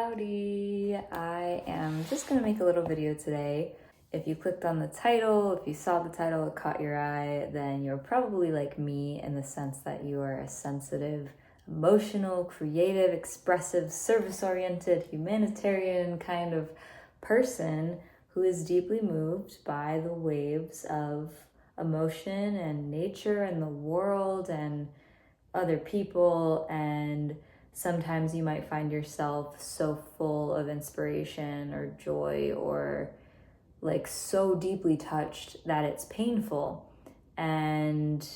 Howdy! I am just gonna make a little video today. If you clicked on the title, if you saw the title, it caught your eye, then you're probably like me in the sense that you are a sensitive, emotional, creative, expressive, service-oriented, humanitarian kind of person who is deeply moved by the waves of emotion and nature and the world and other people. And sometimes you might find yourself so full of inspiration or joy or like so deeply touched that it's painful. And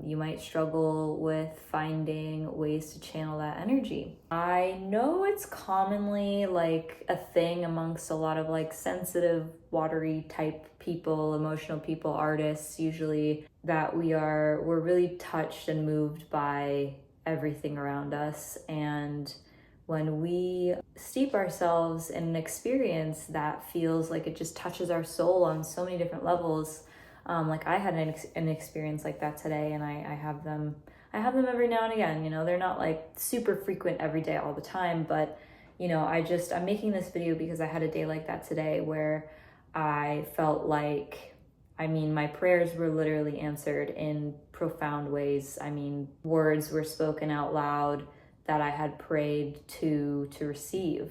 you might struggle with finding ways to channel that energy. I know it's commonly like a thing amongst a lot of like sensitive, watery type people, emotional people, artists, usually, that we're really touched and moved by everything around us. And when we steep ourselves in an experience that feels like it just touches our soul on so many different levels, like I had an experience like that today, and I have them every now and again. You know, they're not like super frequent every day all the time, but you know, I'm making this video because I had a day like that today where I felt like, my prayers were literally answered in profound ways. Words were spoken out loud that I had prayed to receive.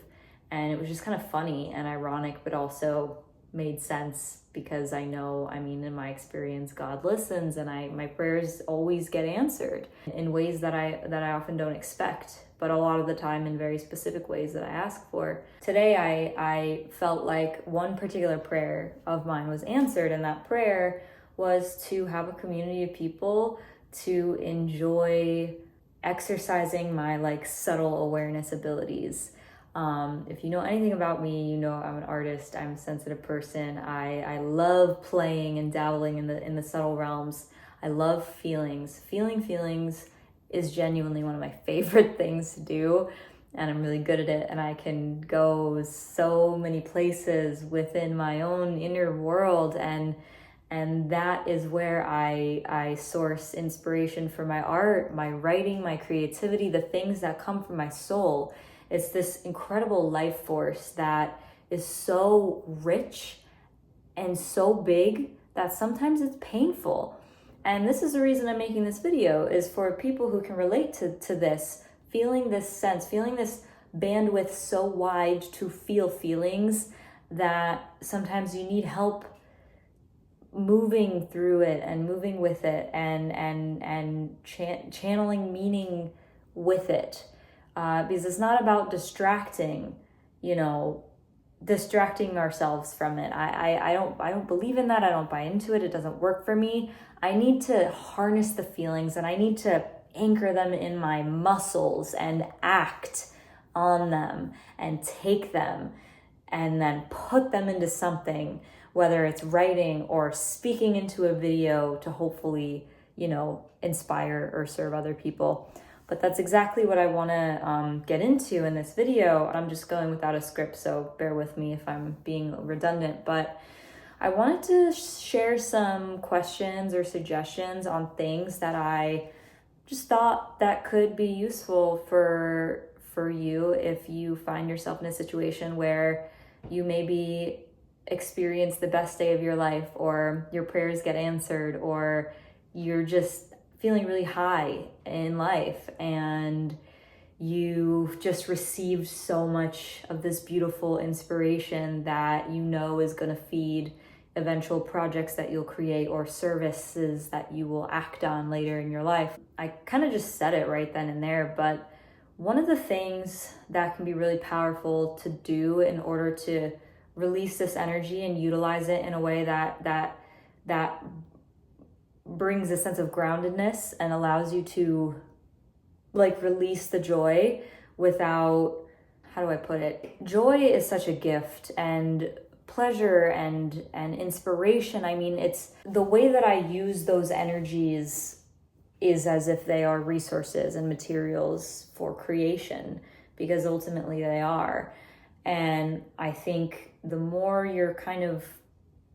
And it was just kind of funny and ironic, but also made sense because I know, in my experience, God listens, and my prayers always get answered in ways that I often don't expect, but a lot of the time in very specific ways that I ask for. Today, I felt like one particular prayer of mine was answered, and that prayer was to have a community of people to enjoy exercising my like subtle awareness abilities. If you know anything about me, you know I'm an artist, I'm a sensitive person. I love playing and dabbling in the subtle realms. I love feelings. Feeling feelings is genuinely one of my favorite things to do, and I'm really good at it, and I can go so many places within my own inner world, and that is where I source inspiration for my art, my writing, my creativity, the things that come from my soul. It's this incredible life force that is so rich and so big that sometimes it's painful. And this is the reason I'm making this video, is for people who can relate to this, feeling this sense, feeling this bandwidth so wide to feel feelings that sometimes you need help moving through it and moving with it and channeling meaning with it. Because it's not about distracting ourselves from it. I don't believe in that. I don't buy into it. It doesn't work for me. I need to harness the feelings, and I need to anchor them in my muscles and act on them and take them and then put them into something, whether it's writing or speaking into a video to hopefully, inspire or serve other people. But that's exactly what I want to get into in this video. I'm just going without a script, so bear with me if I'm being redundant. But I wanted to share some questions or suggestions on things that I just thought that could be useful for you if you find yourself in a situation where you maybe experience the best day of your life, or your prayers get answered, or you're just feeling really high in life and you've just received so much of this beautiful inspiration that is going to feed eventual projects that you'll create or services that you will act on later in your life. I kind of just said it right then and there, but one of the things that can be really powerful to do in order to release this energy and utilize it in a way that brings a sense of groundedness and allows you to like release the joy without, how do I put it? Joy is such a gift, and pleasure and inspiration. It's the way that I use those energies is as if they are resources and materials for creation, because ultimately they are. And I think the more you're kind of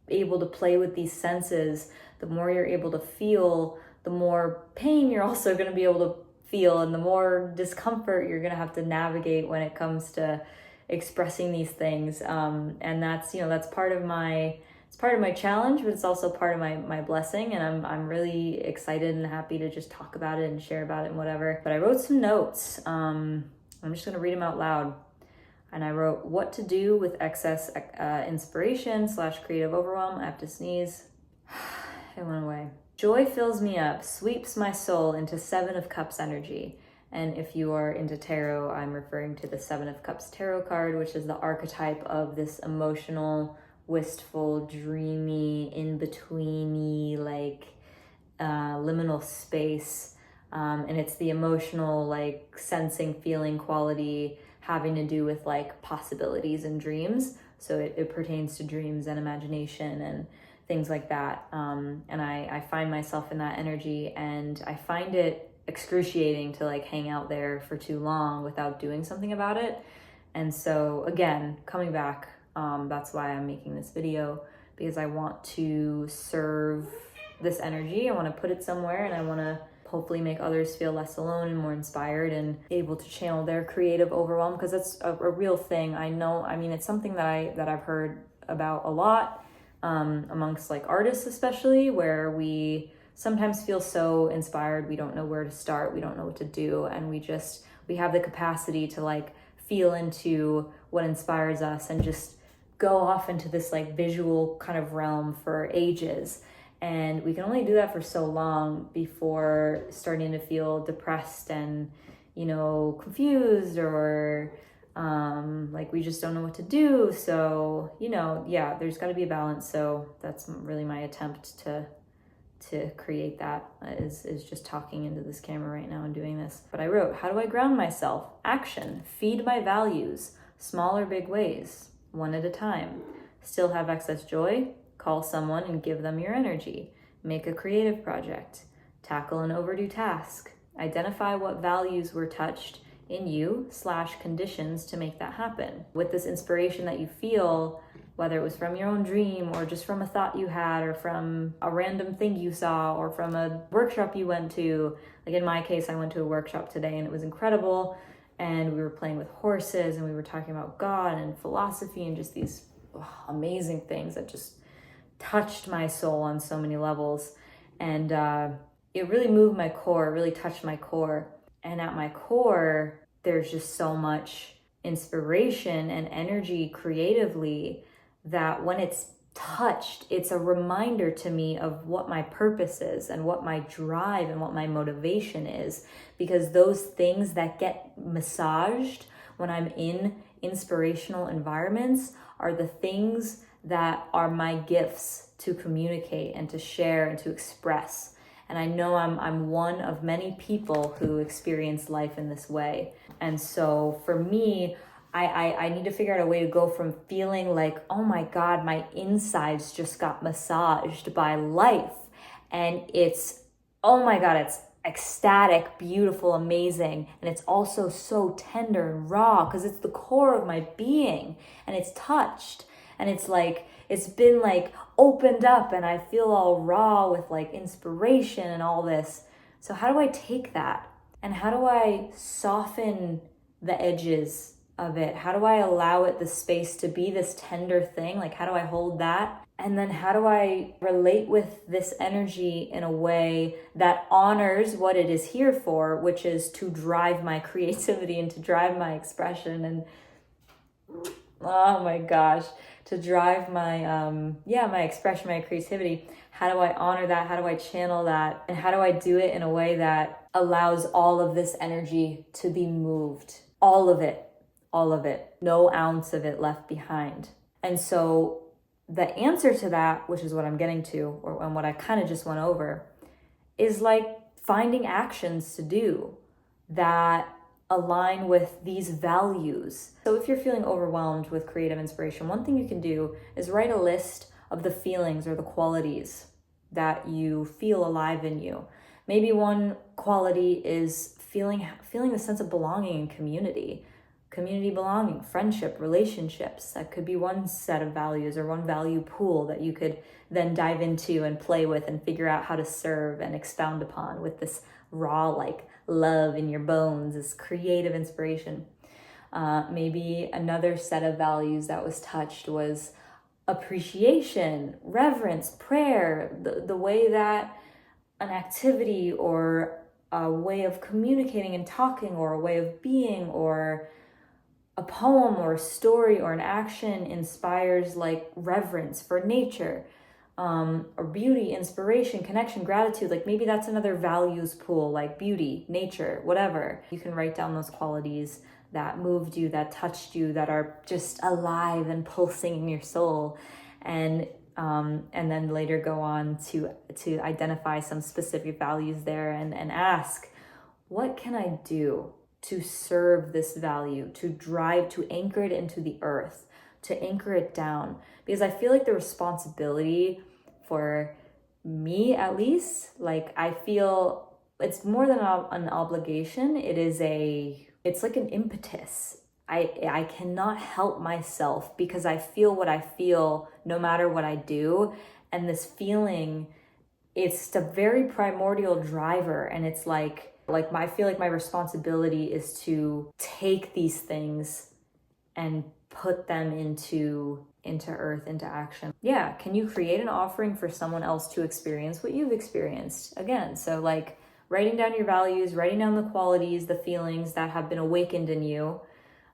able to play with these senses, the more you're able to feel, the more pain you're also going to be able to feel and the more discomfort you're gonna have to navigate when it comes to expressing these things. And that's, that's part of my, it's part of my challenge, but it's also part of my blessing. And I'm really excited and happy to just talk about it and share about it and whatever. But I wrote some notes. I'm just gonna read them out loud. And I wrote, what to do with excess inspiration / creative overwhelm. I have to sneeze. It went away. Joy fills me up, sweeps my soul into 7 of Cups energy. And if you are into tarot, I'm referring to the 7 of Cups tarot card, which is the archetype of this emotional, wistful, dreamy, in-betweeny, like liminal space. And it's the emotional, like sensing, feeling quality having to do with like possibilities and dreams. So it pertains to dreams and imagination and things like that. And I find myself in that energy, and I find it excruciating to like hang out there for too long without doing something about it. And so again, coming back, that's why I'm making this video, because I want to serve this energy. I want to put it somewhere, and I want to hopefully make others feel less alone and more inspired and able to channel their creative overwhelm, because that's a real thing. I know, I mean, it's something that I've heard about a lot amongst like artists, especially, where we sometimes feel so inspired we don't know where to start, we don't know what to do, and we have the capacity to like feel into what inspires us and just go off into this like visual kind of realm for ages. And we can only do that for so long before starting to feel depressed and, confused, or like we just don't know what to do. So, yeah, there's got to be a balance. So that's really my attempt to create that, is just talking into this camera right now and doing this. But I wrote, how do I ground myself? Action, feed my values, small or big ways, one at a time. Still have excess joy? Call someone and give them your energy. Make a creative project. Tackle an overdue task. Identify what values were touched in you / conditions to make that happen. With this inspiration that you feel, whether it was from your own dream or just from a thought you had or from a random thing you saw or from a workshop you went to. Like in my case, I went to a workshop today and it was incredible. And we were playing with horses and we were talking about God and philosophy and just these amazing things that just touched my soul on so many levels. And it really moved my core, really touched my core. And at my core, there's just so much inspiration and energy creatively that when it's touched, it's a reminder to me of what my purpose is and what my drive and what my motivation is. Because those things that get massaged when I'm in inspirational environments are the things that are my gifts to communicate and to share and to express. And I know I'm one of many people who experience life in this way. And so for me, I need to figure out a way to go from feeling like, oh my God, my insides just got massaged by life. And it's, oh my God, it's ecstatic, beautiful, amazing. And it's also so tender and raw because it's the core of my being and it's touched. And it's like, it's been like opened up and I feel all raw with like inspiration and all this. So how do I take that? And how do I soften the edges of it? How do I allow it the space to be this tender thing? Like, how do I hold that? And then how do I relate with this energy in a way that honors what it is here for, which is to drive my creativity and to drive my expression and, oh my gosh, to drive my, my expression, my creativity. How do I honor that? How do I channel that? And how do I do it in a way that allows all of this energy to be moved? All of it, no ounce of it left behind. And so the answer to that, which is what I'm getting to, and what I kind of just went over, is like finding actions to do that align with these values. So if you're feeling overwhelmed with creative inspiration, one thing you can do is write a list of the feelings or the qualities that you feel alive in you. Maybe one quality is feeling the sense of belonging in community belonging, friendship, relationships. That could be one set of values or one value pool that you could then dive into and play with and figure out how to serve and expound upon with this raw, like love in your bones, this creative inspiration. Maybe another set of values that was touched was appreciation, reverence, prayer, the way that an activity or a way of communicating and talking or a way of being or a poem or a story or an action inspires like reverence for nature, or beauty, inspiration, connection, gratitude. Like maybe that's another values pool, like beauty, nature, whatever. You can write down those qualities that moved you, that touched you, that are just alive and pulsing in your soul. And then later go on to identify some specific values there and ask, what can I do to serve this value, to drive, to anchor it into the earth, to anchor it down? Because I feel like the responsibility for me, at least, like I feel it's more than an obligation. It's like an impetus. I cannot help myself because I feel what I feel no matter what I do. And this feeling, it's a very primordial driver. And it's I feel like my responsibility is to take these things and put them into earth, into action. Yeah, can you create an offering for someone else to experience what you've experienced? Again, so like writing down your values, writing down the qualities, the feelings that have been awakened in you,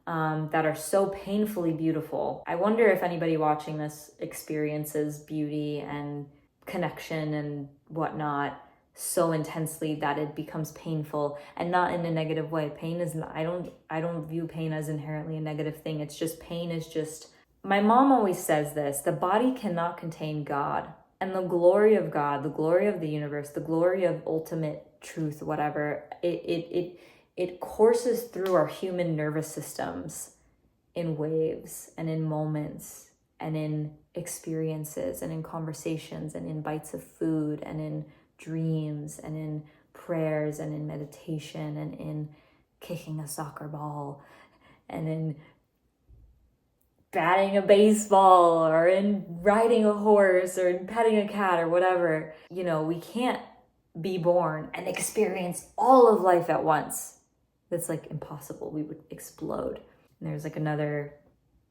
that are so painfully beautiful. I wonder if anybody watching this experiences beauty and connection and whatnot so intensely that it becomes painful, and not in a negative way. Pain is not, I don't view pain as inherently a negative thing. It's just, pain is just, my mom always says this, the body cannot contain God, and the glory of God, the glory of the universe, the glory of ultimate truth, whatever, it courses through our human nervous systems in waves and in moments and in experiences and in conversations and in bites of food and in dreams and in prayers and in meditation and in kicking a soccer ball and in batting a baseball or in riding a horse or in petting a cat or whatever. You know, we can't be born and experience all of life at once. That's like impossible. We would explode. And there's like another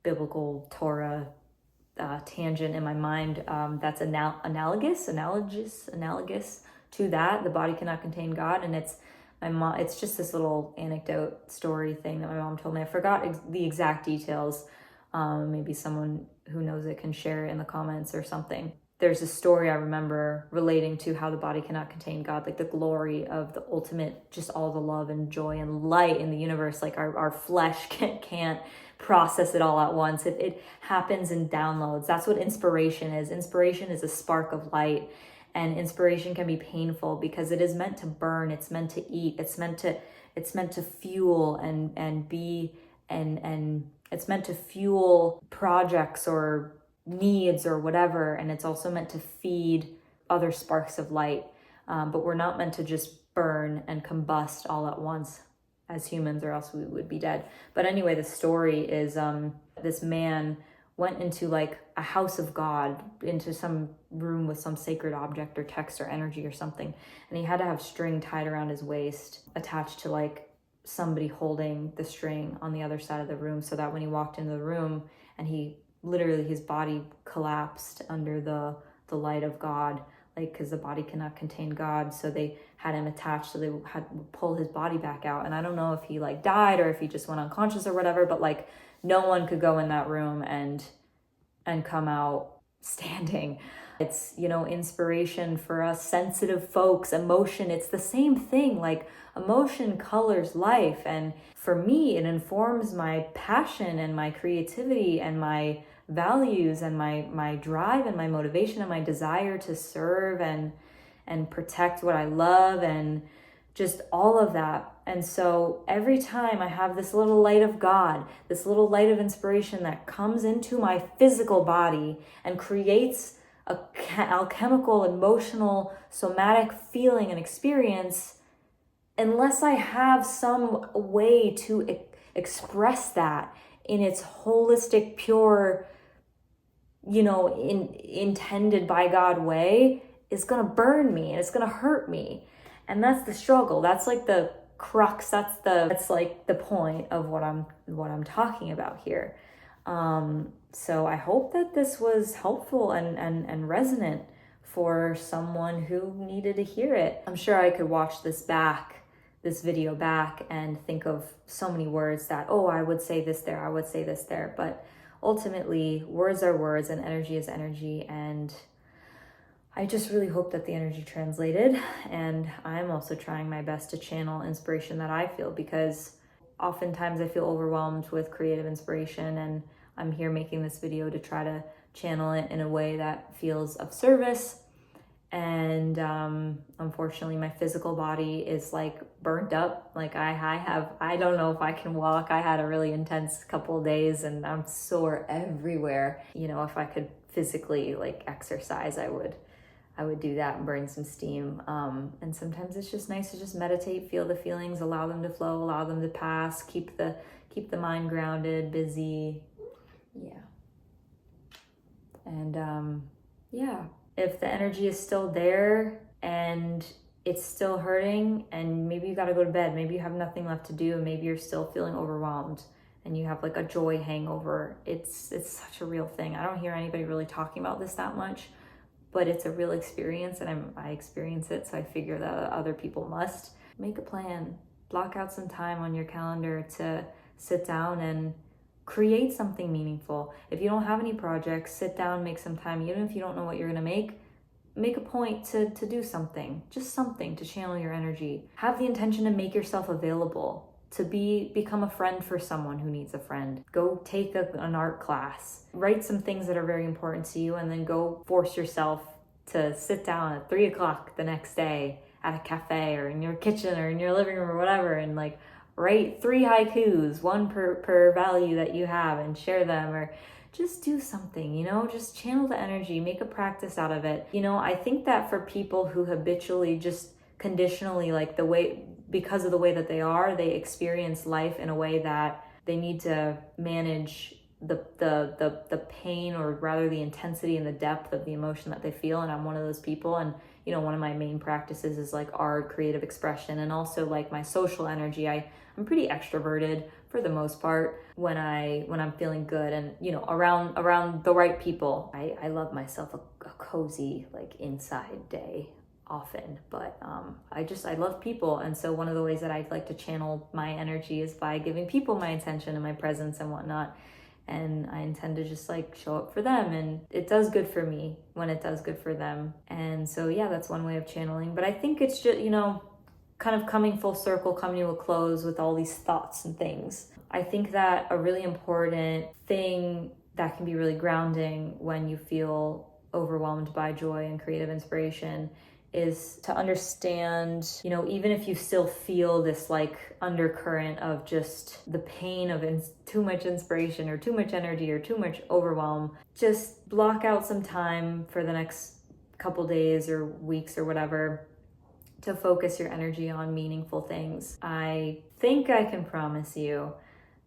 biblical Torah tangent in my mind that's analogous to that. The body cannot contain God. And it's just this little anecdote story thing that my mom told me. I forgot the exact details. Maybe someone who knows it can share it in the comments or something. There's a story I remember relating to how the body cannot contain God, like the glory of the ultimate, just all the love and joy and light in the universe. Like our flesh can't process it all at once. It happens in downloads. That's what inspiration is. Inspiration is a spark of light, and inspiration can be painful because it is meant to burn. It's meant to eat. It's meant to fuel and be and it's meant to fuel projects or needs or whatever, and it's also meant to feed other sparks of light, but we're not meant to just burn and combust all at once as humans, or else we would be dead. But anyway, the story is this man went into like a house of God, into some room with some sacred object or text or energy or something, and he had to have string tied around his waist attached to like somebody holding the string on the other side of the room, so that when he walked into the room and his body collapsed under the light of God, like, because the body cannot contain God. So they had him attached, so they had to pull his body back out. And I don't know if he like died or if he just went unconscious or whatever, but like no one could go in that room and come out standing. It's, inspiration for us sensitive folks, emotion, it's the same thing. Like emotion colors life. And for me, it informs my passion and my creativity and my values and my drive and my motivation and my desire to serve and protect what I love and just all of that. And so every time I have this little light of God, this little light of inspiration that comes into my physical body and creates a alchemical, emotional, somatic feeling and experience, unless I have some way to express that in its holistic, pure, intended by God way, is going to burn me and it's going to hurt me. And that's the struggle. That's like the crux. That's like the point of what I'm talking about here. So I hope that this was helpful and resonant for someone who needed to hear it. I'm sure I could watch this video back and think of so many words that, oh, I would say this there, I would say this there. But ultimately, words are words and energy is energy. And I just really hope that the energy translated. And I'm also trying my best to channel inspiration that I feel, because oftentimes I feel overwhelmed with creative inspiration, and I'm here making this video to try to channel it in a way that feels of service. And unfortunately, my physical body is like burnt up. Like I don't know if I can walk. I had a really intense couple of days and I'm sore everywhere. You know, if I could physically like exercise, I would do that and burn some steam. And sometimes it's just nice to just meditate, feel the feelings, allow them to flow, allow them to pass, keep the mind grounded, busy. Yeah. And yeah, if the energy is still there and it's still hurting and maybe you got to go to bed, maybe you have nothing left to do, and maybe you're still feeling overwhelmed and you have like a joy hangover, it's such a real thing. I don't hear anybody really talking about this that much, but it's a real experience, and I experience it, so I figure that other people must. Make a plan, block out some time on your calendar to sit down and create something meaningful. If you don't have any projects, sit down, make some time. Even if you don't know what you're gonna make a point to do something, just something to channel your energy. Have the intention to make yourself available, to become a friend for someone who needs a friend. Go take an art class, write some things that are very important to you, and then go force yourself to sit down at 3:00 the next day at a cafe or in your kitchen or in your living room or whatever, and like write 3 haikus, one per value that you have, and share them, or just do something, you know, just channel the energy, make a practice out of it. You know, I think that for people who habitually just conditionally, like because of the way that they experience life in a way that they need to manage the pain, or rather the intensity and the depth of the emotion that they feel. And I'm one of those people. And you know, one of my main practices is like art, creative expression, and also like my social energy. I'm pretty extroverted for the most part when I'm feeling good, and you know, around the right people. I love myself a cozy like inside day often, but I love people. And so one of the ways that I like to channel my energy is by giving people my attention and my presence and whatnot. And I intend to just like show up for them, and it does good for me when it does good for them. And so yeah, that's one way of channeling. But I think it's just, you know, kind of coming full circle, coming to a close with all these thoughts and things. I think that a really important thing that can be really grounding when you feel overwhelmed by joy and creative inspiration is to understand, you know, even if you still feel this like undercurrent of just the pain of too much inspiration or too much energy or too much overwhelm, just block out some time for the next couple days or weeks or whatever to focus your energy on meaningful things. I think I can promise you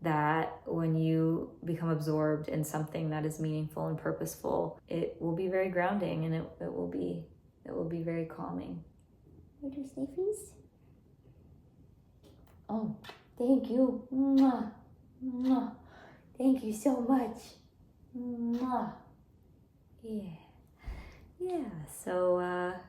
that when you become absorbed in something that is meaningful and purposeful, it will be very grounding, and it will be very calming. Would you sniffies? Oh, thank you. Mwah. Mwah. Thank you so much. Mwah. Yeah, so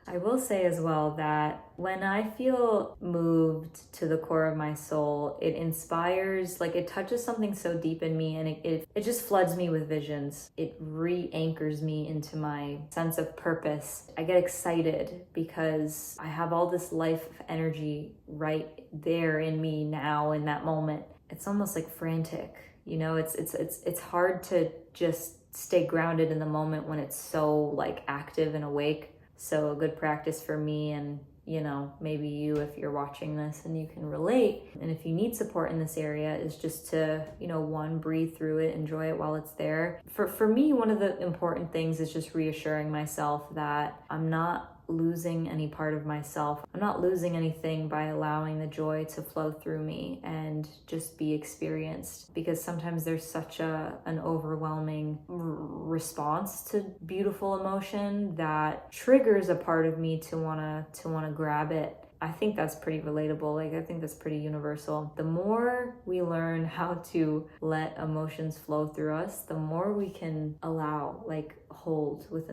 I will say as well that when I feel moved to the core of my soul, it inspires, like it touches something so deep in me, and it just floods me with visions. It re-anchors me into my sense of purpose. I get excited because I have all this life energy right there in me now in that moment. It's almost like frantic, you know, it's hard to just stay grounded in the moment when it's so like active and awake. So a good practice for me, and you know, maybe you, if you're watching this and you can relate, and if you need support in this area, is just to, you know, one, breathe through it, enjoy it while it's there. For me, one of the important things is just reassuring myself that I'm not losing any part of myself. I'm not losing anything by allowing the joy to flow through me and just be experienced, because sometimes there's such an overwhelming response to beautiful emotion that triggers a part of me to want to grab it I think that's pretty relatable. Like, I think that's pretty universal. The more we learn how to let emotions flow through us, the more we can allow, like, hold with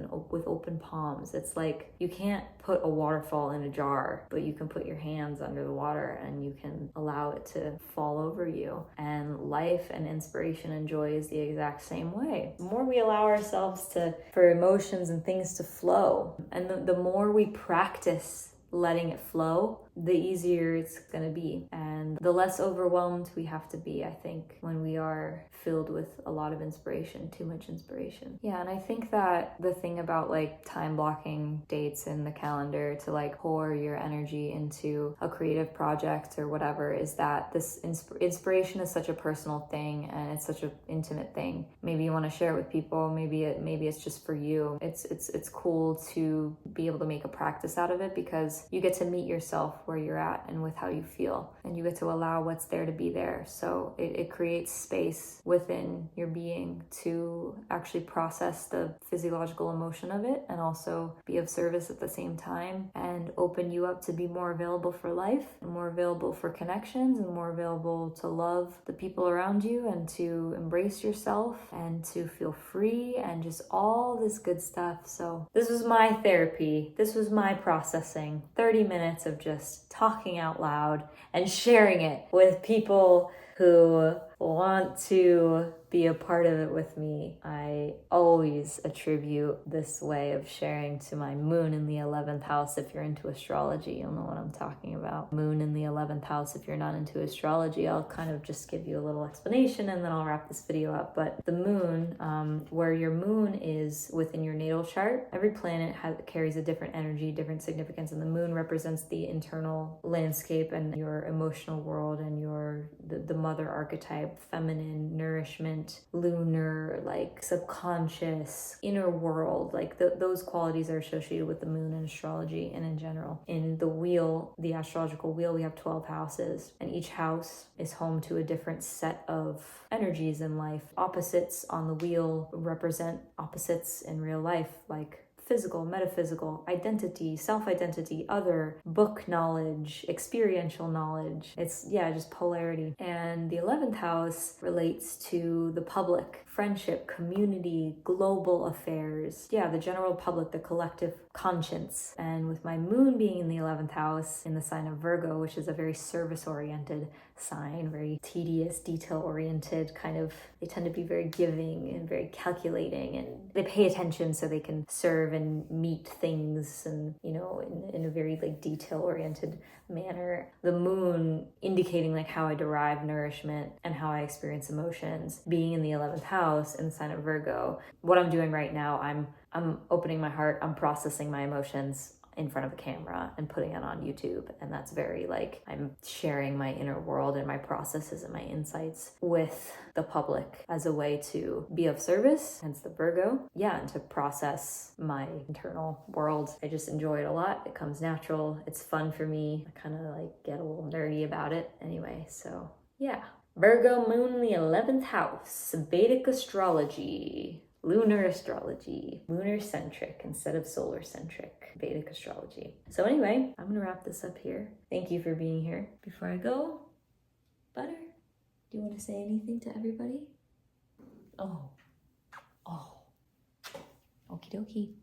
open palms. It's like you can't put a waterfall in a jar, but you can put your hands under the water and you can allow it to fall over you. And life and inspiration and joy is the exact same way. The more we allow ourselves for emotions and things to flow, and the more we practice letting it flow, the easier it's gonna be, and the less overwhelmed we have to be, I think, when we are filled with a lot of inspiration, too much inspiration. Yeah, and I think that the thing about like time blocking dates in the calendar to like pour your energy into a creative project or whatever is that this inspiration is such a personal thing, and it's such an intimate thing. Maybe you want to share it with people, maybe it's just for you. It's cool to be able to make a practice out of it, because you get to meet yourself where you're at and with how you feel, and you get to allow what's there to be there. So it creates space within your being to actually process the physiological emotion of it, and also be of service at the same time, and open you up to be more available for life, and more available for connections, and more available to love the people around you, and to embrace yourself, and to feel free, and just all this good stuff. So this was my therapy. This was my processing. 30 minutes of just talking out loud and sharing it with people who want to be a part of it with me. I always attribute this way of sharing to my moon in the 11th house. If you're into astrology, you'll know what I'm talking about. Moon in the 11th house. If you're not into astrology, I'll kind of just give you a little explanation and then I'll wrap this video up. But the moon, where your moon is within your natal chart, every planet carries a different energy, different significance, and the moon represents the internal landscape and your emotional world and the mother archetype, feminine, nourishment, lunar, like subconscious, inner world. Like those qualities are associated with the moon in astrology and in general. In the wheel, the astrological wheel, we have 12 houses, and each house is home to a different set of energies in life. Opposites on the wheel represent opposites in real life, like physical, metaphysical, identity, self-identity, other, book knowledge, experiential knowledge. It's, just polarity. And the 11th house relates to the public, friendship, community, global affairs. The general public, the collective conscience. And with my moon being in the 11th house in the sign of Virgo, which is a very service-oriented sign, very tedious, detail-oriented kind of, they tend to be very giving and very calculating, and they pay attention so they can serve and meet things, and in a very like detail-oriented manner. The moon indicating like how I derive nourishment and how I experience emotions, being in the 11th house in the sign of Virgo. What I'm doing right now, I'm opening my heart, I'm processing my emotions in front of a camera and putting it on YouTube. And that's very like, I'm sharing my inner world and my processes and my insights with the public as a way to be of service, hence the Virgo. And to process my internal world. I just enjoy it a lot. It comes natural. It's fun for me. I kind of like get a little nerdy about it anyway. So Virgo moon in the 11th house, Vedic astrology. Lunar astrology, lunar centric instead of solar centric, Vedic astrology. So anyway, I'm gonna wrap this up here. Thank you for being here. Before I go, Butter, do you want to say anything to everybody? Okie dokie.